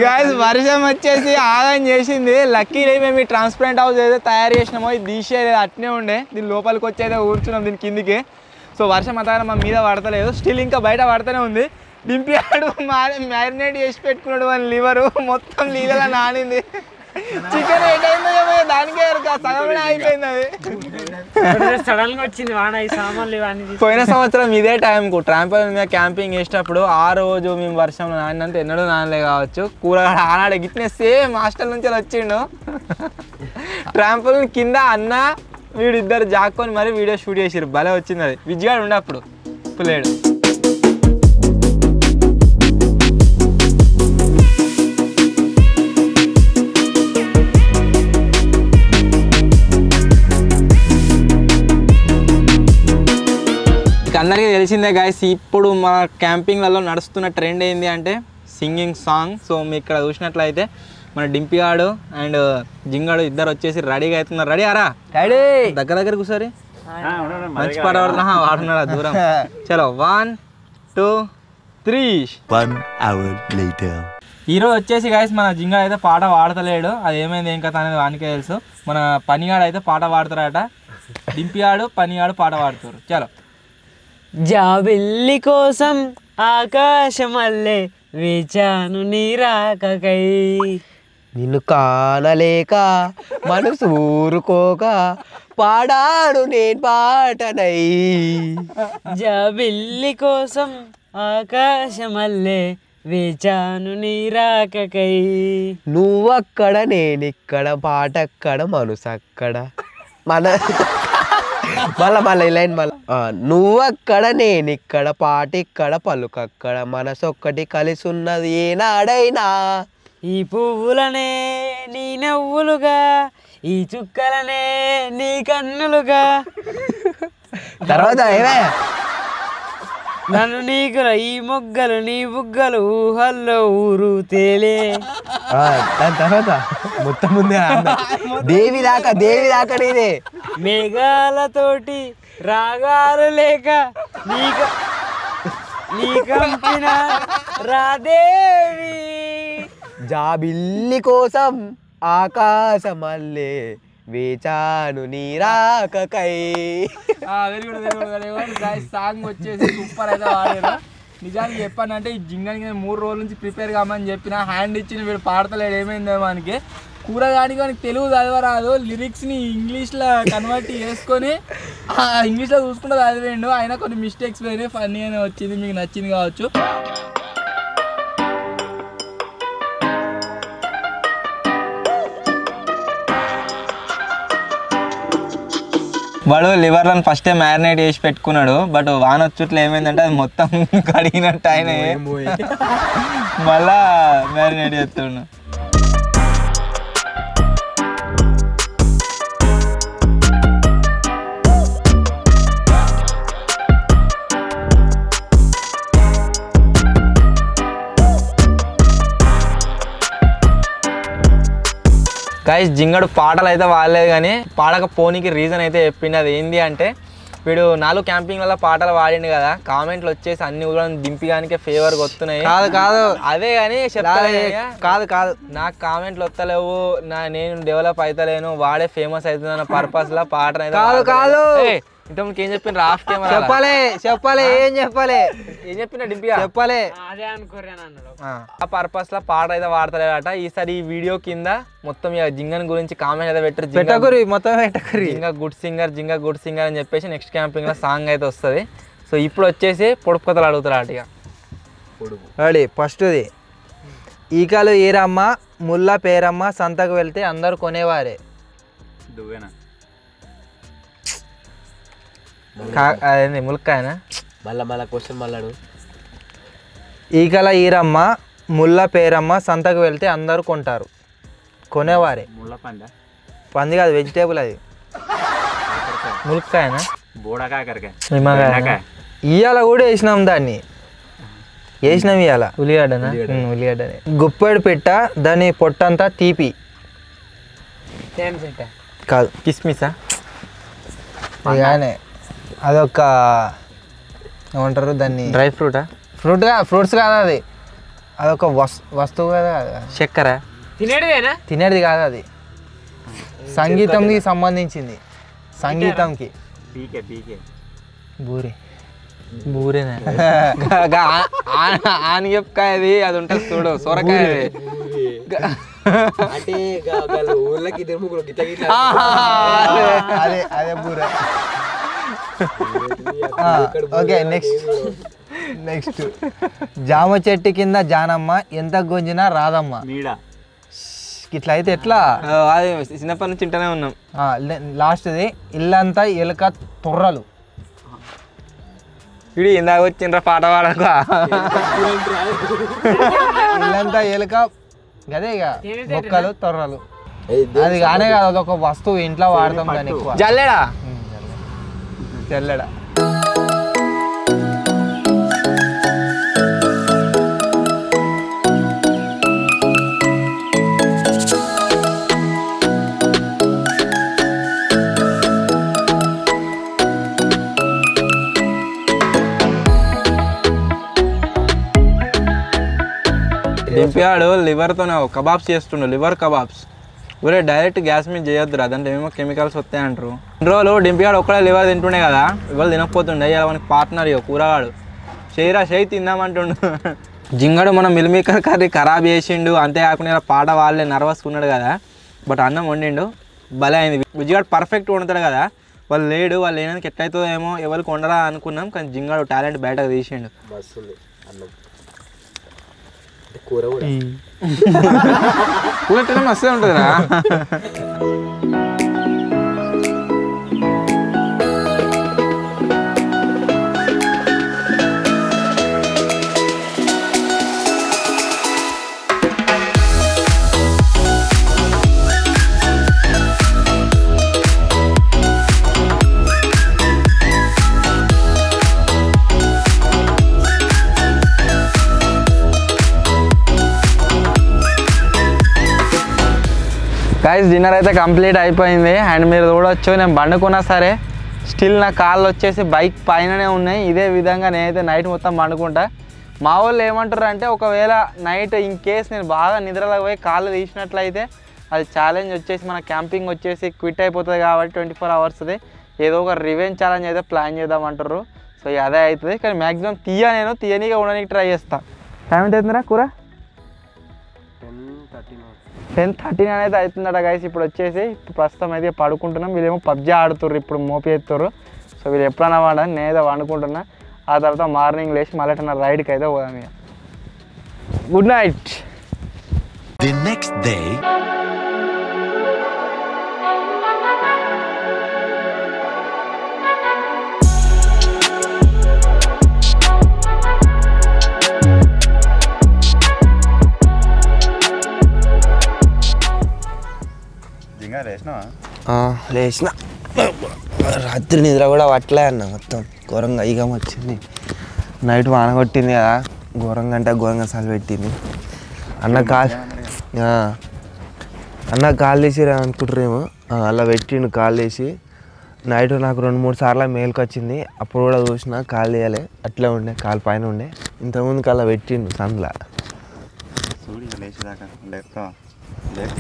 గాయస్ వర్షం వచ్చేసి ఆదాయం చేసింది. లక్కీలే మేము ఈ ట్రాన్స్పరెంట్ హౌస్ ఏదో తయారు చేసినామో ఇది తీసేది అట్నే ఉండే. దీని లోపలికి వచ్చి అయితే కూర్చున్నాం దీని కిందికి. సో వర్షం అంతగా మా మీద పడతలేదు, స్టిల్ ఇంకా బయట పడుతూనే ఉంది. దింపియాడు మ్యారినేట్ చేసి పెట్టుకున్నాడు మన లివరు, మొత్తం లీగలా నానింది. చికెన్ ఏటైందో ఏమో దానికే సగమే అయిపోయింది. అది సడన్ గా వచ్చింది వాన, ఈ సామాన్లు ఇవన్నీ. పోయిన సంవత్సరం ఇదే టైంకు ట్రాంపోలిన్ మీద క్యాంపింగ్ చేసేటప్పుడు ఆ రోజు మేము వర్షంలో నానినంత ఎన్నడూ నానలే కావచ్చు. కూరగాడ ఆనాడు గిట్నే సేమ్ హాస్టల్ నుంచి వచ్చిండు. ట్రాంపోలిన్ కింద అన్న వీడిద్దరు జాక్కొని మరి వీడియో షూట్ చేసారు. భలే వచ్చింది. అది విజయగాడు ఉండే అప్పుడు, ఇప్పుడు లేడు. అందరికీ తెలిసిందే గాయస్, ఇప్పుడు మన క్యాంపింగ్లలో నడుస్తున్న ట్రెండ్ ఏంటి అంటే సింగింగ్ సాంగ్. సో మీరు ఇక్కడ చూసినట్లయితే మన డింపిగాడు అండ్ జింగాడు ఇద్దరు వచ్చేసి రెడీగా అవుతున్నారు. రెడీ ఆరా? రెడీ. దగ్గర కూర్చోరి. మంచి పాట పాడుతున్నా, వాడున్నాడు దూరం. చలో 1 2 3. 1 hour later. ఈరోజు వచ్చేసి గాయస్ మన జింగాడు అయితే పాట పాడతలేడు. అది ఏమైంది ఏం కథ అనేది వానికే తెలుసు. మన పనిగాడు అయితే పాట పాడుతారట. డింపిగాడు పనిగాడు పాట పాడుతారు. చలో. జాబిల్లి కోసం ఆకాశమల్లే వేచాను నీ రాకకై, నిన్ను కానలేక మనసు ఊరుకోక పాడాడు నేను పాటనై. జాబిల్లి కోసం ఆకాశమల్లే వేచాను నీ రాకకై, నువ్వక్కడ నేనిక్కడ పాటక్కడ మనసక్కడ మన మళ్ళా ఈ లైన్ మళ్ళా. నువ్వక్కడ నేనిక్కడ పాటిక్కడ పలుకక్కడ మనసొక్కటి కలిసి ఉన్నది ఏనాడైనా. ఈ పువ్వులనే నీ నవ్వులుగా, ఈ చుక్కలనే నీ కన్నులుగా, తర్వాత ఏమే నన్ను నీకుల ఈ మొగ్గలు నీ బుగ్గలు ఊహల్లో ఊరు తేలే. దాని తర్వాత మొత్తం ముందే దేవి దాకా నేనే. మేఘాలతోటి రాగాలు లేక నీ కంపిన రాదేవి, జాబిల్లి కోసం ఆకాశమల్లే వేచాను నీ రాకకై. వెరీ గుడ్ సాంగ్ వచ్చేసి సూపర్ అయితే వాడారు. నిజానికి చెప్పానంటే ఈ జింగానికి 3 రోజుల నుంచి ప్రిపేర్ కామని చెప్పిన, హ్యాండ్ ఇచ్చిన వీడు పాడతలేడు. ఏమైందో మనకి కూరగానికి మనకి తెలుగు చదవరాదు, లిరిక్స్ని ఇంగ్లీష్లో కన్వర్ట్ చేసుకొని ఇంగ్లీష్లో చూసుకుంటే చదివేయండు. అయినా కొన్ని మిస్టేక్స్ పోయినాయి, ఫన్నీగానే వచ్చింది, మీకు నచ్చింది కావచ్చు. వాడు లివర్లను ఫస్టే మ్యారినేట్ చేసి పెట్టుకున్నాడు. బట్ వాన వచ్చుట్లో ఏమైందంటే అది మొత్తం కడిగినట్టు ఆయన మళ్ళా మ్యారినేట్ చేస్తున్నాడు. గైస్ జింగడు పాటలు అయితే వాడలేదు కానీ పాడకపోనికి రీజన్ అయితే చెప్పింది. అది ఏంది అంటే వీడు 4 క్యాంపింగ్లలో పాటలు పాడిండు కదా, కామెంట్లు వచ్చేసి అన్ని ఊళ్ళని దింపిగానికే ఫేవర్గా వస్తున్నాయి. కాదు అదే కానీ కాదు నాకు కామెంట్లు వస్తలేవు, నేను డెవలప్ అవుతలేను, వాడే ఫేమస్ అవుతుందన్న పర్పస్లో పాటను అయితే కాదు ఇంతకు ఏం చెప్పిన రాఫ్ కెమెరా చెప్పాలి ఏం చెప్పిన డింపి చెప్పాలి అదే అనుకోరాను అన్నాడు. ఆ పర్పస్ లో పాట అయితే వాడతలేదట. ఈసారి ఈ వీడియో కింద మొత్తం జింగన్ గురించి కామెంట్ అయితే పెట్టకురి మొత్తం పెట్టకురి. జింగ గుడ్ సింగర్ అని చెప్పేసి నెక్స్ట్ క్యాంపింగ్ లో సాంగ్ అయితే వస్తుంది. సో ఇప్పుడు వచ్చేసి పొడుపు కథలు అడుగుతారు అటుగా. రెడీ ఫస్ట్ది ఈకలు ఈరమ్మ ముల్ల పేరమ్మ సంతకు వెళ్తే అందరు కొనేవారే. దువ్వేనా అదేంది ములక్కాయనా? మళ్ళా క్వశ్చన్ మళ్ళాడు. ఈకల ఈరమ్మ ముల్ల పేరమ్మ సంతకు వెళ్తే అందరూ కొంటారు, కొనేవారే. ముళ్ళ పంది కాదు, వెజిటేబుల్ అది. ములక్కాయనా? బోడకాకరకాయ ఇవాళ కూడా వేసినాం, దాన్ని వేసినాం ఇవాళ. ఉల్లిగడ్డనా? ఉల్లిగడ్డనే. గుప్పెడు పెట్ట దాని పొట్టంతా తీపి కాదు, కిస్మిసా? ఇలానే అదొక ఏమంటారు దాన్ని, డ్రై ఫ్రూటా? ఫ్రూట్స్ కాదు అది, అదొక వస్తువు కదా. చక్కెర తినేది కాదు అది, సంగీతంకి సంబంధించింది. సంగీతంకి బూరేనా? ఆనగపకాయ అది ఉంటుంది చూడు, సొరకాయ. అదే బూర. ఓకే నెక్స్ట్ జామ చెట్టు కింద జానమ్మ ఎంత గుంజినా రాదమ్మ. ఇట్లా అయితే ఎట్లా? అది చిన్నప్పటి నుంచి తింటూనే ఉన్నాం. లాస్ట్ది ఇల్లంతా ఎలుక తొర్రలు. ఇది ఇందాక వచ్చిండ్రా పాట పాడక. ఇల్లంతా ఎలుక గదే ఇక బొక్కలు తొర్రలు. అది కానే కాదు, అదొక వస్తువు ఇంట్లో వాడతాం దాన్ని ఎక్కువ. జల్లెడా? జల్లెడ. దింపాడు లివర్తోనే కబాబ్స్ చేస్తుండు, లివర్ కబాబ్స్. ఊరే డైరెక్ట్ గ్యాస్ మీద చేయొద్దురా, దాంట్లో ఏమో కెమికల్స్ వస్తాయంటారు. ఇన్ని రోజులు డింపిగాడు ఒక్కడే లివర్ తింటుండే కదా, ఇవాళ తినకపోతుండే. ఇలా మనకి పార్ట్నర్ ఇక కూరగాడు చేయి తిందామంటుండు. జింగడు మన మిల్మేకర్ కర్రీ ఖరాబ్ చేసిండు. అంతేకాకుండా ఇలా పాట వాళ్ళే నర్వస్ ఉన్నాడు కదా, బట్ అన్నం వండిండు భలే అయింది. విజయగాడు పర్ఫెక్ట్ వండుతాడు కదా, వాళ్ళు లేడు, వాళ్ళు లేనందుకు ఎట్లయితుందో ఏమో, ఎవరికి వండరా అనుకున్నాం, కానీ జింగాడు టాలెంట్ బయటకు తీసిండు. కూర కూడా కూర తినడం మస్తు ఉంటుందిరా. గైస్ డిన్నర్ అయితే కంప్లీట్ అయిపోయింది. అండ్ మీరు చూడొచ్చు నేను బండుకున్నా సరే స్టిల్ నా కాళ్ళు వచ్చేసి బైక్ పైననే ఉన్నాయి. ఇదే విధంగా నేనైతే నైట్ మొత్తం బండుకుంటా. మా వాళ్ళు ఏమంటారు అంటే ఒకవేళ నైట్ ఇన్ కేస్ నేను బాగా నిద్రలో పోయి కాళ్ళు తీసినట్లయితే అది ఛాలెంజ్ వచ్చేసి మన క్యాంపింగ్ వచ్చేసి క్విట్ అయిపోతుంది కాబట్టి 24 అవర్స్ది ఏదో ఒక రివెంజ్ ఛాలెంజ్ అయితే ప్లాన్ చేద్దామంటారు. సో అదే అవుతుంది, కానీ మ్యాక్సిమం నేను తీయనీగా ఉండడానికి ట్రై చేస్తాను. టైం ఎంత అవుతుందిరా కూర? 10:13 అనేది అవుతుందట గైస్. ఇప్పుడు వచ్చేసి ప్రస్తుతం అయితే పడుకుంటున్నాం. వీళ్ళేమో పబ్జీ ఆడుతుర్రు, ఇప్పుడు మోపి ఎత్తుర్రు. సో వీళ్ళు ఎప్పుడైనా వాడని నేనైతే వండుకుంటున్నా. ఆ తర్వాత మార్నింగ్ లేచి మళ్ళీ నా రైడ్కి అయితే పోదాం. ఇక good night. The next day. లేచిన రాత్రి నిద్ర కూడా పట్టలే అన్న మొత్తం ఘోరంగా ఈగం వచ్చింది నైట్ వాన కొట్టింది కదా ఘోరంగా అంటే ఘోరంగా చలి పెట్టింది అన్న కాల్ తీసి అనుకుంటారేమో అలా పెట్టిండు కాల్ తీసి నైట్ నాకు 2-3 సార్లు మేలుకు వచ్చింది అప్పుడు కూడా చూసిన కాల్ తీయాలి అట్లా ఉండే కాలు పైన ఉండే ఇంతకుముందుకు అలా పెట్టిండు సన్లా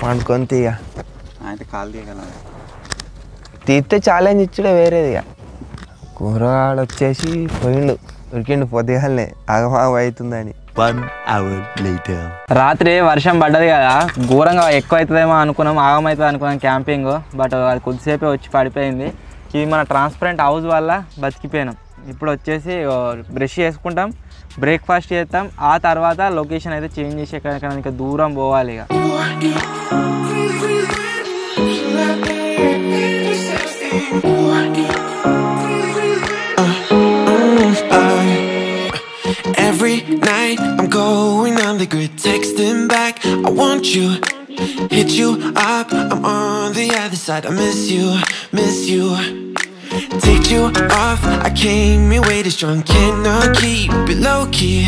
పండుకొని తీయ తీస్తే ఛాలెంజ్ ఇచ్చుడే వేరేది ఇక కూరగాడు వచ్చేసి పోయిండు ఉరికిండు పొద్దుగాలనే ఆగమాగం అవుతుందని 1 hour later. రాత్రి వర్షం పడ్డది కదా ఘోరంగా ఎక్కువ అవుతుందేమో అనుకున్నాం ఆగమవుతుంది అనుకున్నాం క్యాంపింగ్ బట్ అది కొద్దిసేపే వచ్చి పడిపోయింది ఇది మన ట్రాన్స్పరెంట్ హౌస్ వల్ల బతికిపోయినాం ఇప్పుడు వచ్చేసి బ్రష్ చేసుకుంటాం బ్రేక్ఫాస్ట్ చేస్తాం ఆ తర్వాత లొకేషన్ అయితే చేంజ్ చేసి ఎక్కడెక్కడ ఇంకా దూరం పోవాలి ఇక Every night I'm going on the grid, texting back, I want you, hit you up, I'm on the other side, I miss you, take you off, I came here way too strong, cannot keep it low key,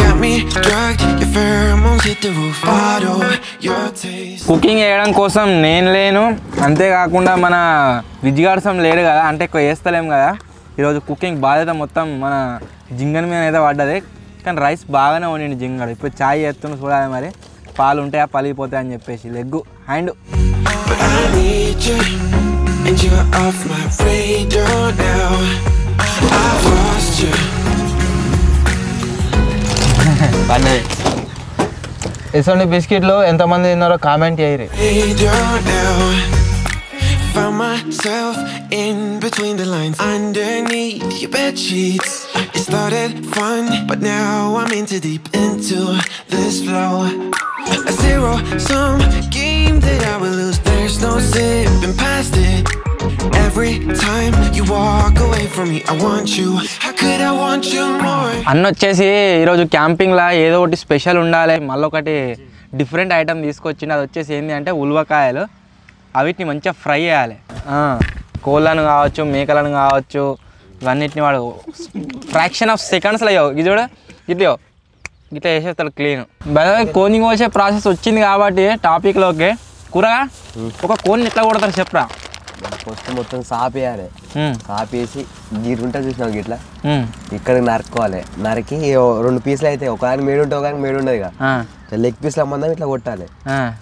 got me drugged, your pheromones hit the roof, auto, your taste. Cooking చేయడం కోసం నేను లేను అంతేకాకుండా మన విజిగాడ్సం లేడు కదా అంటే ఎక్కువ వేస్తలేం కదా ఈరోజు కుకింగ్ బాధ్యత మొత్తం మన జింగన్ మీద అయితే పడ్డది కానీ రైస్ బాగానే వండింది జింగడు ఇప్పుడు చాయ్ చేస్తున్న చూడాలి మరి పాలు ఉంటాయా పలిగిపోతాయి అని చెప్పేసి లెగ్గు హ్యాండ్ ఇటువంటి బిస్కెట్లు ఎంతమంది తిన్నారో కామెంట్ చేయరు Found myself in between the lines, underneath your bed sheets. It started fun, but now I'm in too deep into this flow. A zero-sum game that I will lose. There's no zipping past it. Every time you walk away from me, I want you. How could I want you more? అన్న వచ్చేసి ఈరోజు క్యాంపింగ్లో ఏదో ఒకటి special ఉండాలి మళ్ళీ ఒకటి different item తీసుకొచ్చింది అది వచ్చేసి ఏంటి అంటే ఉల్వకాయలు అవిటిని మంచిగా ఫ్రై చేయాలి కోళ్ళను కావచ్చు మేకలను కావచ్చు ఇవన్నిటిని వాడు ఫ్రాక్షన్ ఆఫ్ సెకండ్స్లో అయ్యో ఇది చూడ ఇట్లా ఇట్లా చేసేస్తాడు క్లీన్ బయట కోని కోసే ప్రాసెస్ వచ్చింది కాబట్టి టాపిక్లోకి కూరగా ఒక కోడిని ఎట్లా కొడతారు చెప్పరా ఫస్ట్ మొత్తం సాపేయాలి సాపేసి గీరుంటే చూసినావు ఇట్లా ఇక్కడికి నరుక్కోవాలి నరికి 2 పీసులు అయితే ఒక మేడు ఉంటే ఒక మేడు ఉండదు ఇక లెగ్ పీస్లు అమ్మందాం ఇట్లా కొట్టాలి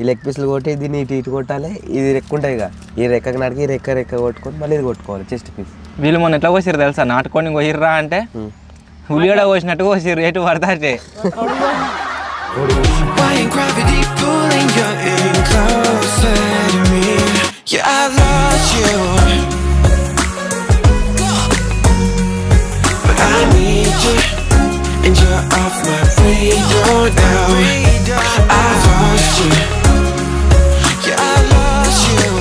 ఈ లెగ్ పీస్లు కొట్టి దీన్ని ఇటు కొట్టాలి ఇది రెక్క ఉంటుంది ఇక ఈ రెక్కకి నరికి ఈ రెక్క కొట్టుకొని మళ్ళీ ఇది కొట్టుకోవాలి చెస్ట్ పీస్ వీళ్ళు మొన్న ఎట్లా కోసిరు తెలుసా నాటుకొని కోసిర్రా అంటే ఉల్లిగడ కోసినట్టు కోసిరు ఎటు పడతాటే Why ain't gravity pulling you in closer to me? Yeah, I lost you, but I need you, and you're off my radar now. I lost you, yeah, I lost you.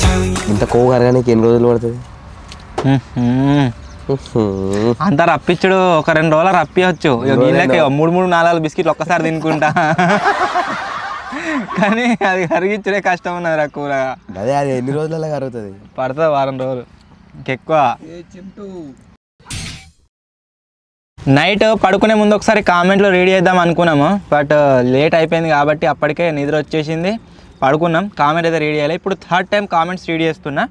Telling you ఇంత కొవ్వు కరగానికి ఎన్ని రోజులు పడుతుంది అంతా రప్పించుడు ఒక 2 రోజులు రప్పియచ్చు దీనిలోకి 3-4 బిస్కెట్లు ఒక్కసారి తినుకుంటా కానీ అది కరిగించడే కష్టం ఉన్నది రా కూర అదే అది ఎన్ని రోజులలో కరుగుతుంది పడుతుంది 1 వారం రోజులు ఇంకెక్కువ నైట్ పడుకునే ముందు ఒకసారి కామెంట్లో రెడీ చేద్దాం అనుకున్నాము బట్ లేట్ అయిపోయింది కాబట్టి అప్పటికే నిద్ర వచ్చేసింది పడుకున్నాం కామెంట్ అయితే రెడీ చేయాలి ఇప్పుడు 3rd టైం కామెంట్స్ రెడీ చేస్తున్నా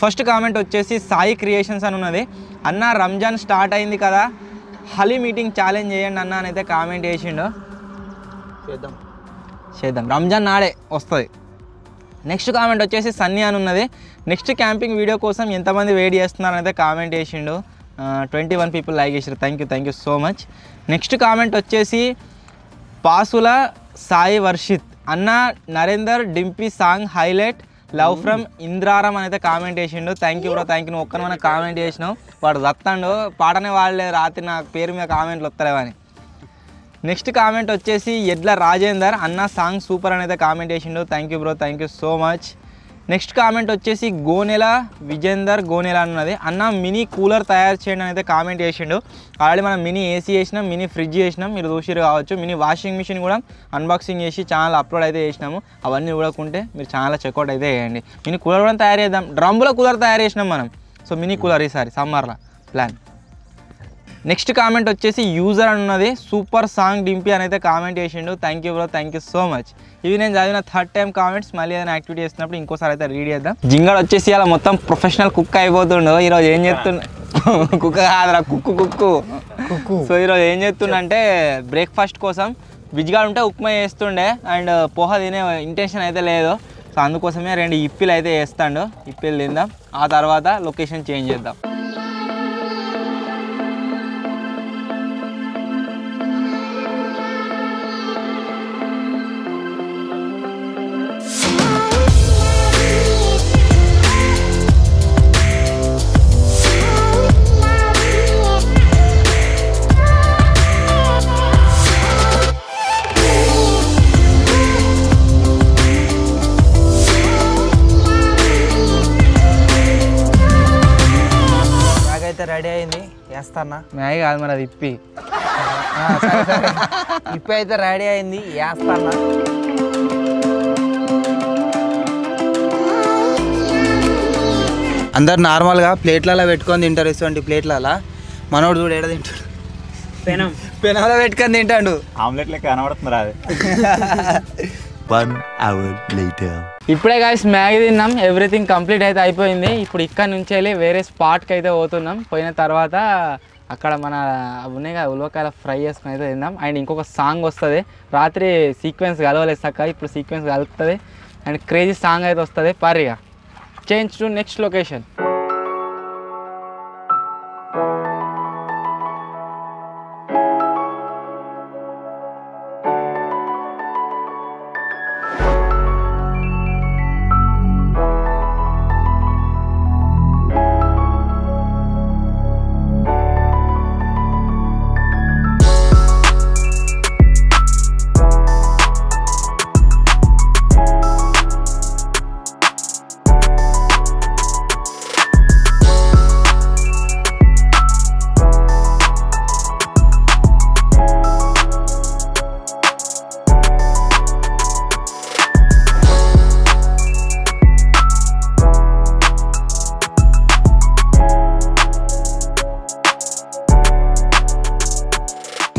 ఫస్ట్ కామెంట్ వచ్చేసి సాయి క్రియేషన్స్ అని ఉన్నది అన్న రంజాన్ స్టార్ట్ అయింది కదా హలీ మీటింగ్ ఛాలెంజ్ చేయండి అన్న అని అయితే కామెంట్ చేసిండు చేద్దాం రంజాన్ నాడే వస్తుంది నెక్స్ట్ కామెంట్ వచ్చేసి సన్నీ అని ఉన్నది నెక్స్ట్ క్యాంపింగ్ వీడియో కోసం ఎంతమంది వెయిట్ చేస్తున్నారని అయితే కామెంట్ చేసిండు 21 పీపుల్ లైక్ చేసారు thank you so much next comment వచ్చేసి పాసుల సాయి వర్షిత్ అన్న Narender Dimpy song highlight love from Indraram అని అయితే కామెంట్ చేసిండు thank you bro thank you నువ్వు ఒక్కని మనకు కామెంట్ చేసినావు వాడు దత్తాడు పాటనే వాడలేదు రాత్రి నాకు పేరు మీద కామెంట్లు వస్తలేవని నెక్స్ట్ కామెంట్ వచ్చేసి ఎడ్ల రాజేందర్ అన్న సాంగ్ సూపర్ అని అయితే కామెంట్ చేసిండు thank you bro thank you so much next comment వచ్చేసి గోనెల విజేందర్ గోనెల అన్నది, అన్న మినీ కూలర్ తయారు చేయండి అని అయితే కామెంట్ చేసిండు. ఆల్రెడీ మనం మినీ ఏసీ చేసినాం, మినీ ఫ్రిడ్జ్ చేసినాం, మీరు చూసిరు కావచ్చు. మినీ వాషింగ్ మిషన్ కూడా అన్బాక్సింగ్ చేసి ఛానల్ అప్లోడ్ అయితే చేసినాము. అవన్నీ చూడకుంటే మీరు ఛానల్ చెక్అవుట్ అయితే చేయండి. మినీ కూలర్ కూడా తయారు చేద్దాం. డ్రమ్ములో కూలర్ తయారు చేసినాం మనం. సో మినీ కూలర్ ఈసారి సమ్మర్లో ప్లాన్. నెక్స్ట్ కామెంట్ వచ్చేసి యూజర్ అని ఉన్నది, సూపర్ సాంగ్ డింపి అని అయితే కామెంట్ చేసిండు. Thank you bro, thank you so much. ఇవి నేను చదివిన 3rd టైం కామెంట్స్. మళ్ళీ ఏదైనా యాక్టివిటీ చేస్తున్నప్పుడు ఇంకోసారి అయితే రీడ్ చేద్దాం. జింగడ్ వచ్చేసి అలా మొత్తం ప్రొఫెషనల్ కుక్ అయిపోతుండు. ఈరోజు ఏం చేస్తున్నా కుక్క కాదురా కుక్కు. సో ఈరోజు ఏం చేస్తున్నా అంటే బ్రేక్ఫాస్ట్ కోసం బిజ్గాడు ఉంటే ఉప్మా చేస్తుండే అండ్ పోహా తినే ఇంటెన్షన్ అయితే లేదు. సో అందుకోసమే 2 ఇప్పిలు అయితే వేస్తాడు. ఇప్పిలు తిందాం, ఆ తర్వాత లొకేషన్ చేంజ్ చేద్దాం. రెడీ అయింది, వేస్తానా? మ్యాగీ కాదు మరి, అది ఇప్పి. ఇప్పు అయితే రెడీ అయింది, వేస్తానా? అందరు నార్మల్గా ప్లేట్లలో పెట్టుకొని తింటారు. ఇటువంటి ప్లేట్లలో మనోడు చూడు ఏడ తింటాడు, పెనంలో పెట్టుకొని తింటాడు. ఆమ్లెట్ లెక్క కనబడుతున్నారు అది. 1 hour later. ఇప్పుడే గాయస్ మ్యాగీ తిన్నాం, ఎవ్రీథింగ్ కంప్లీట్ అయితే అయిపోయింది. ఇప్పుడు ఇక్కడ నుంచి వెళ్ళి వేరే స్పాట్కి అయితే పోతున్నాం. పోయిన తర్వాత అక్కడ మన ఉన్నాయి కదా ఉలవకాయల ఫ్రై చేసుకుని అయితే తిందాం. అండ్ ఇంకొక సాంగ్ వస్తుంది, రాత్రి సీక్వెన్స్ కలవలేదు సక్క, ఇప్పుడు సీక్వెన్స్ కలుగుతుంది అండ్ క్రేజీ సాంగ్ అయితే వస్తుంది. పారిగా చేంజ్ టు నెక్స్ట్ లొకేషన్.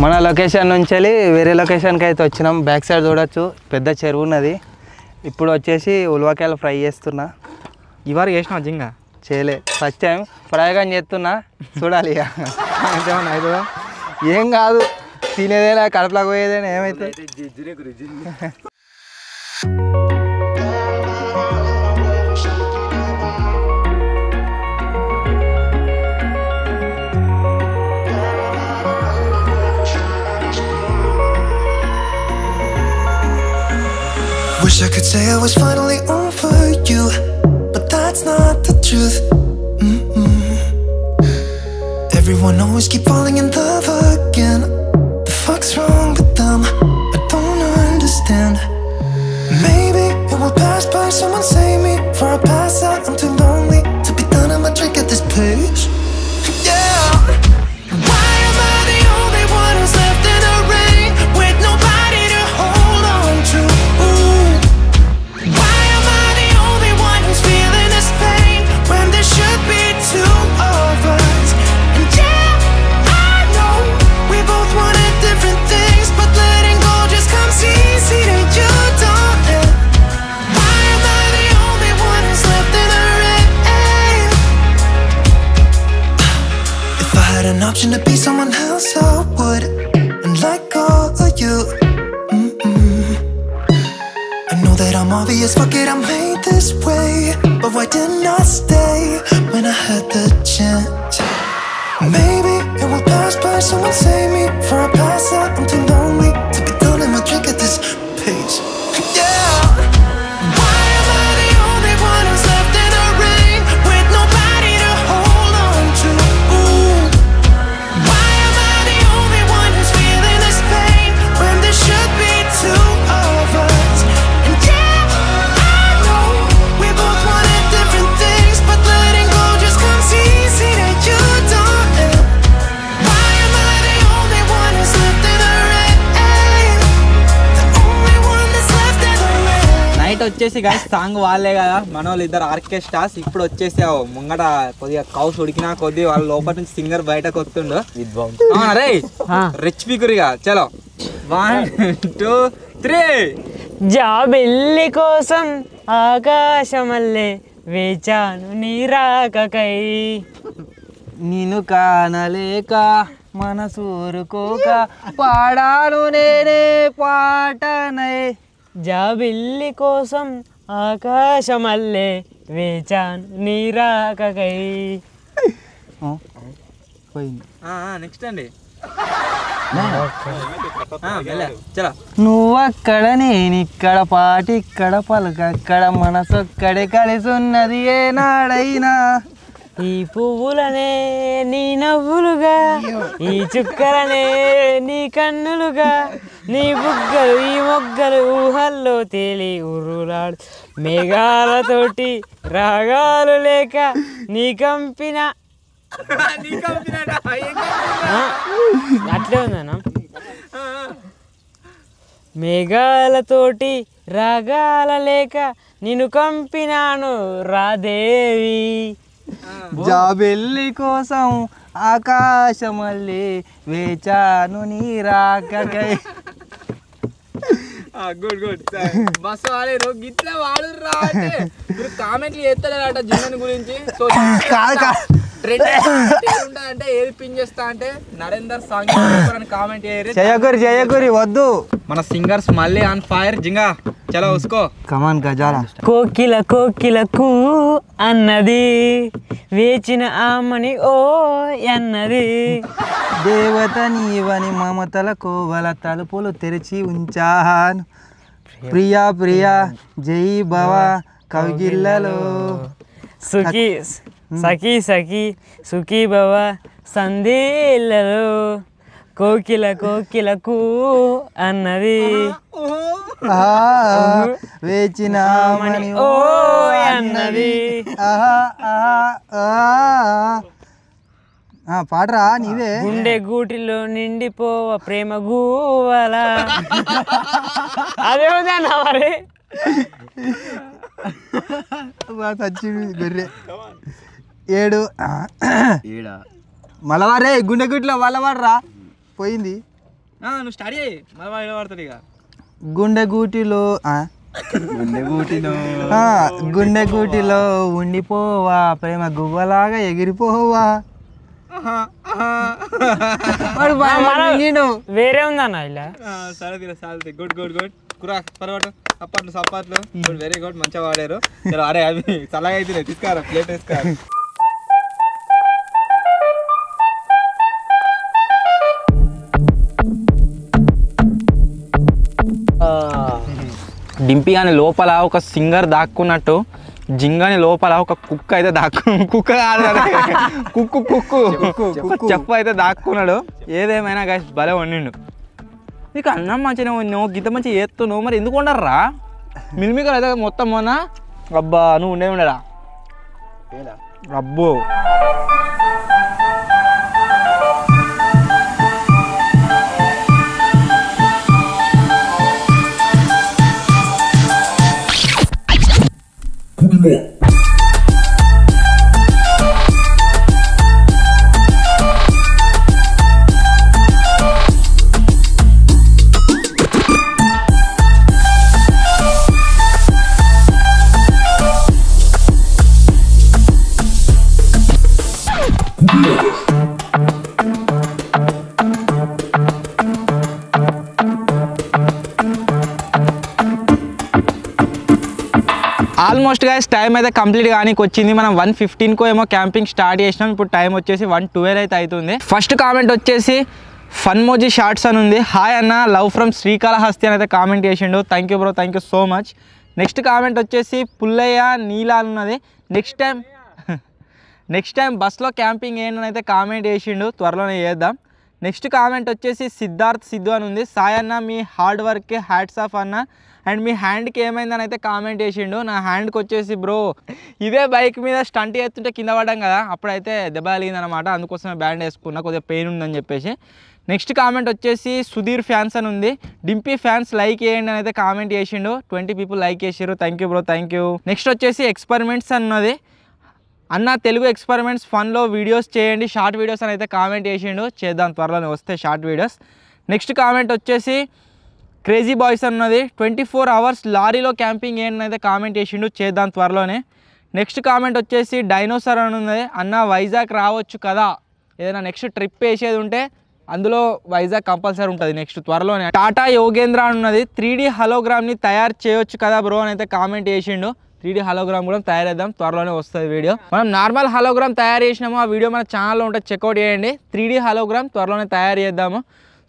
మన లొకేషన్ నుంచి వెళ్ళి వేరే లొకేషన్కి అయితే వచ్చినాం. బ్యాక్ సైడ్ చూడొచ్చు పెద్ద చెరువు ఉన్నది. ఇప్పుడు వచ్చేసి ఉలవకాయలు ఫ్రై చేస్తున్నా. ఇవారు చేసినా జింగా చేయలే, ఫస్ట్ టైం ప్రయోగం చేస్తున్నా, చూడాలి ఇక ఎంతేమన్నా అవుతుందా. ఏం కాదు, తినేదేనా కడుపులోకి పోయేదేనా ఏమైతే. Wish I could say I was finally over you, but that's not the truth. Everyone always keep falling in love again. The fuck's wrong with them? I don't understand. Maybe it will pass by, someone save me for I pass out. I'm too lonely to be done, I'ma drink at this place. Yeah. Why am I the only one who's left in the rain with nobody to hold on to? Why am I the only one who's feeling this pain when there should be two of us? And yeah, I know we both wanted different things, but letting go just comes easy to you, don't it? Why am I the only one who's left in the rain? If I had an option to be someone else, I would, and let go of you. I know that I'm obvious, fuck it, I'm made this way. But why didn't I stay when I had the chance? Maybe it will pass by, someone save me for I pass out. I'm too lonely to be done, I'ma drink at this pace. Yeah. Why am I the only one who's left in the rain with nobody to hold on to? Why am I the only one who's feeling this pain when there should be two of us? And yeah, I know we both comment వచ్చేసి guys song వాళ్ళే కదా మన వాళ్ళు ఇద్దరు orchestras ఇప్పుడు వచ్చేసి ముంగట కొద్దిగా కౌస్ ఉడికినా కొద్ది వాళ్ళ లోపల నుంచి సింగర్ బయటకు వస్తుండు రే రిచ్ పికురిగా చలో 1 2 3 జాబిల్లి కోసం ఆకాశమల్లే వేచాను నీ రాకకై నిన్ను కానలేక మనసూరుకోక పాడాను నేనే పాటనై జాబిల్లి కోసం ఆకాశమల్లే వేచాను నీ రాకకై పోయింది నెక్స్ట్ అండి చలో నువ్వక్కడ నేనిక్కడ పాటిక్కడ పలకక్కడ మనసొక్కడే కలిసి ఉన్నది ఏనాడైనా ఈ పువ్వులనే నీ నవ్వులుగా ఈ చుక్కలనే నీ కన్నులుగా నీ బుగ్గలు ఈ మొగ్గలు ఊహల్లో తేలి ఉర్రులాడు మేఘాలతోటి రాగాలు లేక నీ కంపిన అట్లే ఉందన్నా మేఘాలతోటి రాగాల లేక నిన్ను కంపినాను రాదేవి జాబెల్లి కోసం ఆకాశమల్లి వేచాను నీ రాకకై గుడ్ గుడ్ బస్ వాడేరు గిట్లా వాడు రా అంటే మీరు కామెంట్లు చేస్తలేరట జిన్నని గురించి సో ట్రెండ్ అంటే ఏది పిన్ చేస్తా అంటే నరేందర్ సాంగ్ అని కామెంట్ జయగురి వద్దు మన సింగర్స్ మళ్ళీ ఆన్ ఫైర్ జింగా చలో ఉస్కో కమాన్ గజాల కోకిల కోకిలకు అన్నది వేచిన ఆమని ఓ అన్నది దేవత నీవని మమతల కోవల తలుపులు తెరిచి ఉంచాను ప్రియా ప్రియా జై భవ కవిగిల్లలో సుఖీ సఖీ సఖీ సుఖీ భవ సందేళ్ళలో కోకిల కోకిలకు అన్నది వేచిన ఓ అన్నది పాడరా నీవే గుండె గూటిలో నిండిపోవ ప్రేమ గూవల అదే ఉందన్నా మరి గొర్రె 7 మలవారే గుండె గుట్లో వల్లవాడరా పోయింది నువ్వు స్టార్ట్ చేయి మళ్ళీ పడుతుంది ఇక గుండె గూటిలో గుండె గూటిలో ఉండిపోవా ప్రేమ గువ్వలాగా ఎగిరిపోవా నేను వేరే ఉందన్న ఇలా సరే సాల్ది గుడ్ గుడ్ గుడ్ కురా పర్వాటు సప్పట్లు వెరీ గుడ్ మంచిగా వాడారు చలో అరే అవి చల్లగా అయితే తీసుకురా ప్లేట్ వేసుకురా డింపి అని లోపల ఒక సింగర్ దాక్కున్నట్టు జింగని లోపల ఒక కుక్క అయితే కుక్క కాదు కుక్కు చెప్పు అయితే దాక్కున్నాడు ఏదేమైనా గాయస్ భలే వండిండు నీకు అన్నం మంచిగా నువ్వు గిద్ద మంచిగా చేస్తున్నావు మరి ఎందుకు ఉండరా మిల్మికలు అయితే మొత్తం మొన్న అబ్బా నువ్వు ఉండేరా అబ్బో ఆల్మోస్ట్ గైస్ టైం అయితే కంప్లీట్ కానీ వచ్చింది మనం 1:15 ఏమో క్యాంపింగ్ స్టార్ట్ చేసినాం ఇప్పుడు టైం వచ్చేసి 1:12 అయితే అవుతుంది ఫస్ట్ కామెంట్ వచ్చేసి ఫన్మోజీ షార్ట్స్ అని ఉంది హాయ్ అన్న లవ్ ఫ్రమ్ శ్రీకాళహస్తి అని అయితే కామెంట్ చేసిండు thank you bro thank you so much next comment వచ్చేసి పుల్లయ్య నీలా ఉన్నది నెక్స్ట్ టైం బస్లో క్యాంపింగ్ ఏంటని అయితే కామెంట్ చేసిండు త్వరలోనే చేద్దాం నెక్స్ట్ కామెంట్ వచ్చేసి సిద్ధార్థ్ సిద్ధు అని ఉంది సాయి అన్న మీ హార్డ్ వర్క్కి హ్యాట్స్ ఆఫ్ అన్న అండ్ మీ హ్యాండ్కి ఏమైందని అయితే కామెంట్ చేసిండు నా హ్యాండ్కి వచ్చేసి బ్రో ఇదే బైక్ మీద స్టంట్ చేస్తుంటే కింద పడ్డాం కదా అప్పుడైతే దెబ్బ తగిలిందనమాట అందుకోసమే బ్యాండ్ వేసుకున్నా కొద్దిగా పెయిన్ ఉందని చెప్పేసి నెక్స్ట్ కామెంట్ వచ్చేసి సుధీర్ ఫ్యాన్స్ అని ఉంది. డింపీ ఫ్యాన్స్ లైక్ చేయండి అని అయితే కామెంట్ చేసిండు. 20 people లైక్ చేసారు. Thank you bro, thank you. Next వచ్చేసి ఎక్స్పెరిమెంట్స్ అన్నది. అన్న తెలుగు ఎక్స్పెరిమెంట్స్ ఫన్లో వీడియోస్ చేయండి, షార్ట్ వీడియోస్ అని అయితే కామెంట్ చేసిండు. చేద్దాం త్వరలోనే వస్తే షార్ట్ వీడియోస్. నెక్స్ట్ కామెంట్ వచ్చేసి క్రేజీ బాయ్స్ అన్నది. 24 hours లారీలో క్యాంపింగ్ ఏంటి అయితే కామెంట్ చేసిండు. చేద్దాం త్వరలోనే. నెక్స్ట్ కామెంట్ వచ్చేసి డైనోసార్ అని ఉన్నది. అన్న వైజాగ్ రావచ్చు కదా, ఏదైనా నెక్స్ట్ ట్రిప్ వేసేది ఉంటే అందులో వైజాగ్ కంపల్సరీ ఉంటుంది నెక్స్ట్ త్వరలోనే. టాటా యోగేంద్ర అని ఉన్నది. 3D హలోగ్రామ్ని తయారు చేయొచ్చు కదా బ్రో అని అయితే కామెంట్ చేసిండు. 3D హలోగ్రామ్ కూడా తయారు చేద్దాం, త్వరలోనే వస్తుంది వీడియో. మనం నార్మల్ హలోగ్రామ్ తయారు చేసినాము, ఆ వీడియో మన ఛానల్లో ఉంటుంది, చెక్అవుట్ చేయండి. 3D హలోగ్రామ్ త్వరలోనే తయారు చేద్దాము.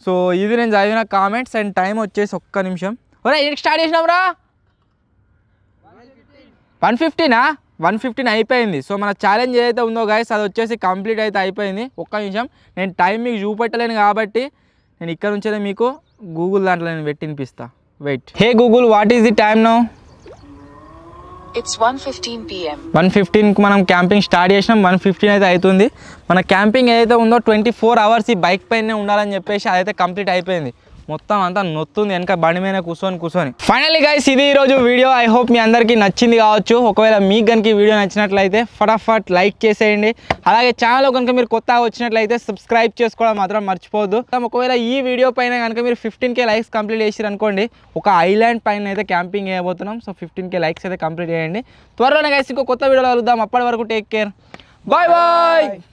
సో ఇది నేను చదివిన కామెంట్స్. అండ్ టైం వచ్చేసి 1 నిమిషం. ఒరే ఏంటి స్టార్ట్ చేసినాం రా? 1:15 1:15 అయిపోయింది. సో మన ఛాలెంజ్ ఏదైతే ఉందో గైస్ అది వచ్చేసి కంప్లీట్ అయితే అయిపోయింది. 1 నిమిషం. నేను టైం మీకు చూపెట్టలేను కాబట్టి నేను ఇక్కడ నుంచే మీకు గూగుల్ దాంట్లో నేను పెట్టి వినిపిస్తా. Wait. Hey Google, what is the time now? It's 1:15 PM. 1:15కి మనం క్యాంపింగ్ స్టార్ట్ చేసినాం. 1:15 అయితే అవుతుంది. మన క్యాంపింగ్ ఏదైతే ఉందో 24 hours ఈ బైక్ పైనే ఉండాలని చెప్పేసి అదైతే కంప్లీట్ అయిపోయింది. మొత్తం అంతా నొత్తుంది వెనక బండి మీద కూర్చొని. ఫైనల్లీ గైస్ ఇది ఈరోజు వీడియో. ఐ హోప్ మీ అందరికీ నచ్చింది కావచ్చు. ఒకవేళ మీకు కనుక ఈ వీడియో నచ్చినట్లయితే ఫటాఫట్ లైక్ చేసేయండి. అలాగే ఛానల్లో కనుక మీరు కొత్తగా వచ్చినట్లయితే సబ్స్క్రైబ్ చేసుకోవడం మాత్రం మర్చిపోవద్దు. ఒకవేళ ఈ వీడియో పైన కనుక మీరు 15K లైక్స్ కంప్లీట్ చేసారు అనుకోండి, ఒక ఐలాండ్ పైన అయితే క్యాంపింగ్ చేయబోతున్నాం. సో 15K లైక్స్ అయితే కంప్లీట్ చేయండి. త్వరలోనే గైస్ ఇంకో కొత్త వీడియోలో కలుద్దాం. అప్పటి వరకు టేక్ కేర్. Bye bye.